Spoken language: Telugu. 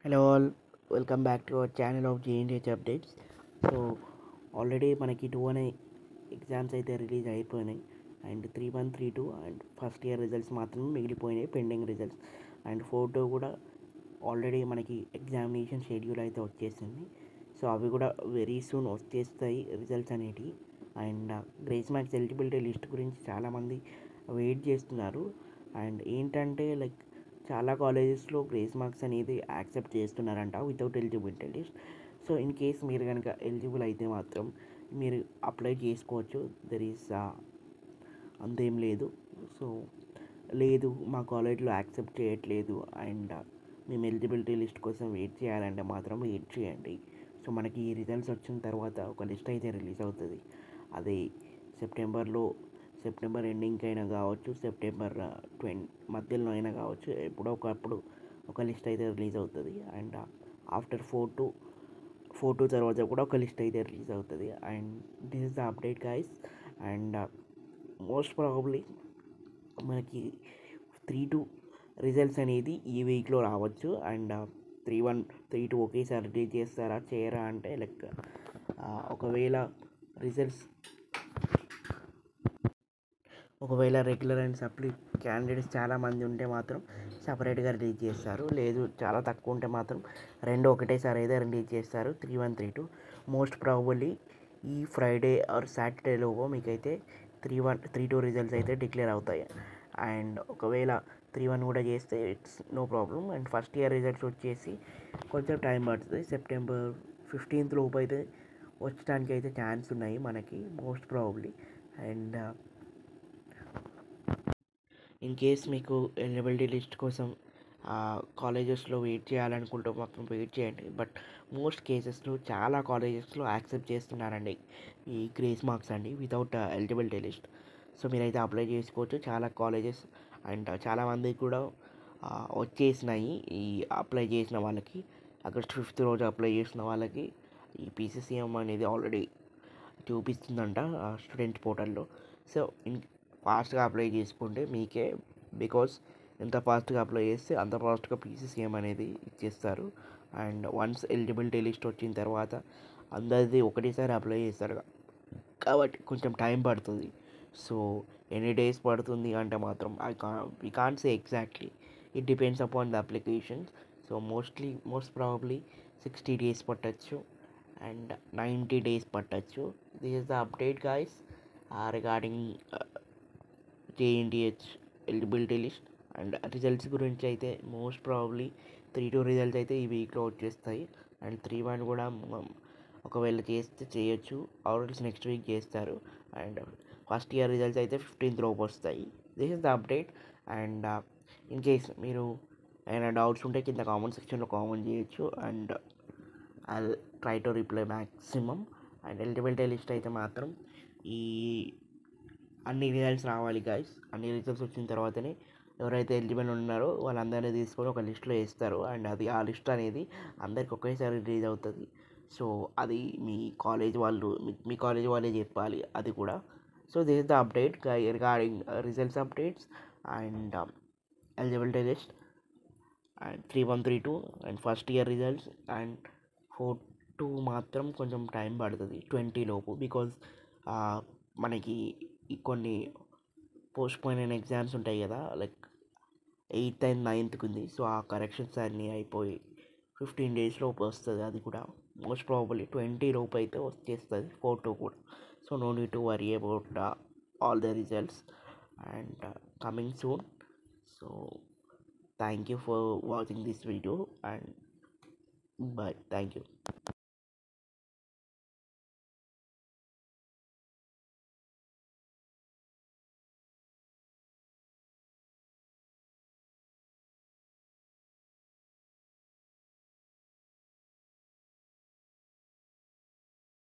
Hello all, welcome back to our channel of JNH updates. So already మనకి 2 ఎగ్జామ్స్ అయితే రిలీజ్ అయిపోయినాయి. And 3-1, 3-2 and first year results మాత్రం మిగిలిపోయినాయి, పెండింగ్ రిజల్ట్స్. అండ్ 4-2 కూడా ఆల్రెడీ మనకి ఎగ్జామినేషన్ షెడ్యూల్ అయితే వచ్చేసింది. సో అవి కూడా వెరీ సూన్ వచ్చేస్తాయి రిజల్ట్స్ అనేటివి. And grace marks eligibility list గురించి చాలామంది వెయిట్ చేస్తున్నారు. అండ్ ఏంటంటే చాలా కాలేజెస్లో గ్రేస్ మార్క్స్ అనేది యాక్సెప్ట్ చేస్తున్నారంట without eligibility list. So in case మీరు కనుక ఎలిజిబుల్ అయితే మాత్రం మీరు అప్లై చేసుకోవచ్చు. దెర్ ఈస్ అంతేం లేదు. సో లేదు మా కాలేజ్లో యాక్సెప్ట్ చేయట్లేదు అండ్ మేము ఎలిజిబిలిటీ లిస్ట్ కోసం వెయిట్ చేయాలంటే మాత్రం వెయిట్ చేయండి. సో మనకి ఈ రిజల్ట్స్ వచ్చిన తర్వాత ఒక లిస్ట్ అయితే రిలీజ్ అవుతుంది. అది సెప్టెంబర్ ఎండింగ్కి అయినా కావచ్చు, సెప్టెంబర్ మధ్యలో అయినా కావచ్చు, ఎప్పుడో ఒకప్పుడు ఒక లిస్ట్ అయితే రిలీజ్ అవుతుంది. అండ్ ఆఫ్టర్ 4-2 తర్వాత కూడా ఒక లిస్ట్ అయితే రిలీజ్ అవుతుంది. And this is the update guys. And most probably మనకి 3-2 రిజల్ట్స్ అనేది ఈ వీక్లో రావచ్చు. అండ్ 3-1, 3-2 ఒకేసారి రిలీజ్ చేస్తారా చేయరా అంటే ఒకవేళ results regular and supply candidates చాలామంది ఉంటే మాత్రం సపరేట్గా రిలీజ్ చేస్తారు. లేదు చాలా తక్కువ ఉంటే మాత్రం రెండు ఒకటేసారి అయితే రిలీజ్ చేస్తారు. 3-1, 3-2 మోస్ట్ ప్రాబబుల్లీ ఈ ఫ్రైడే ఆర్ సాటర్డేలోపు మీకైతే 3-2 రిజల్ట్స్ అయితే డిక్లేర్ అవుతాయి. అండ్ ఒకవేళ 3-1 కూడా చేస్తే it's no problem. And first year results వచ్చేసి కొంచెం టైం పడుతుంది. సెప్టెంబర్ 15th లోపు అయితే వచ్చడానికి అయితే ఛాన్స్ ఉన్నాయి మనకి most probably. And in case మీకు ఎలిజిబిలిటీ లిస్ట్ కోసం కాలేజెస్లో వెయిట్ చేయాలనుకుంటే మాత్రం వెయిట్ చేయండి. బట్ మోస్ట్ కేసెస్లో చాలా కాలేజెస్లో యాక్సెప్ట్ చేస్తున్నారండి ఈ గ్రేస్ మార్క్స్ అండి వితౌట్ ఎలిజిబిలిటీ లిస్ట్. సో మీరైతే అప్లై చేసుకోవచ్చు చాలా కాలేజెస్. అండ్ చాలామందికి కూడా వచ్చేసినాయి ఈ అప్లై చేసిన వాళ్ళకి. ఆగస్ట్ 5th రోజు అప్లై చేసిన వాళ్ళకి ఈ పీసీసీఎం అనేది ఆల్రెడీ చూపిస్తుందంట స్టూడెంట్ పోర్టల్లో. సో ఫాస్ట్గా అప్లై చేసుకుంటే మీకే, బికాస్ ఎంత ఫాస్ట్గా అప్లై చేస్తే అంత ఫాస్ట్గా పీసీసీఎం అనేది ఇచ్చేస్తారు. అండ్ వన్స్ ఎలిజిబిలిటీ లిస్ట్ వచ్చిన తర్వాత అందరిది ఒకటేసారి అప్లై చేస్తారు కాబట్టి కొంచెం టైం పడుతుంది. సో ఎన్ని డేస్ పడుతుంది అంటే మాత్రం we can't say exactly, it depends upon the applications. So most probably 60 days పట్టచ్చు అండ్ 90 days పట్టచ్చు. This is the update guys regarding JNTH eligibility list. And results గురించి అయితే మోస్ట్ ప్రాబబ్లీ 3-2 రిజల్ట్స్ అయితే ఈ వీక్లో వచ్చేస్తాయి. అండ్ 3-1 కూడా ఒకవేళ చేస్తే చేయొచ్చు, ఆర్ఎల్స్ నెక్స్ట్ వీక్ చేస్తారు. అండ్ ఫస్ట్ ఇయర్ రిజల్ట్స్ అయితే 15th లోపు వస్తాయి. This is the update. And in case మీరు ఏమైనా డౌట్స్ ఉంటే కింద కామెంట్ సెక్షన్లో కామెంట్ చేయొచ్చు. And I try to reply maximum. And eligibility list అయితే మాత్రం ఈ అన్ని రిజల్ట్స్ రావాలి గైస్. అన్ని రిజల్ట్స్ వచ్చిన తర్వాతనే ఎవరైతే ఎలిజిబుల్ ఉన్నారో వాళ్ళందరినీ తీసుకొని ఒక లిస్ట్లో వేస్తారు. అండ్ ఆ లిస్ట్ అనేది అందరికి ఒకేసారి రిలీజ్ అవుతుంది. సో అది మీ కాలేజ్ వాళ్ళే చెప్పాలి అది కూడా. So this is the update regarding results updates and eligibility list and 3-1, 3-2 and first year results. And 4-2 మాత్రం కొంచెం టైం పడుతుంది 20 లోపు, బికాజ్ మనకి కొన్ని పోస్ట్పోన్ అయిన ఎగ్జామ్స్ ఉంటాయి కదా, 8th and 9th ఉంది. సో ఆ కరెక్షన్స్ అన్నీ అయిపోయి 15 days లోపు వస్తుంది. అది కూడా మోస్ట్ ప్రాబబ్లీ 20 లోపు అయితే వచ్చేస్తుంది 4-2 కూడా. So no need to worry about all the results and coming soon. So thank you for watching this video and bye. Thank you.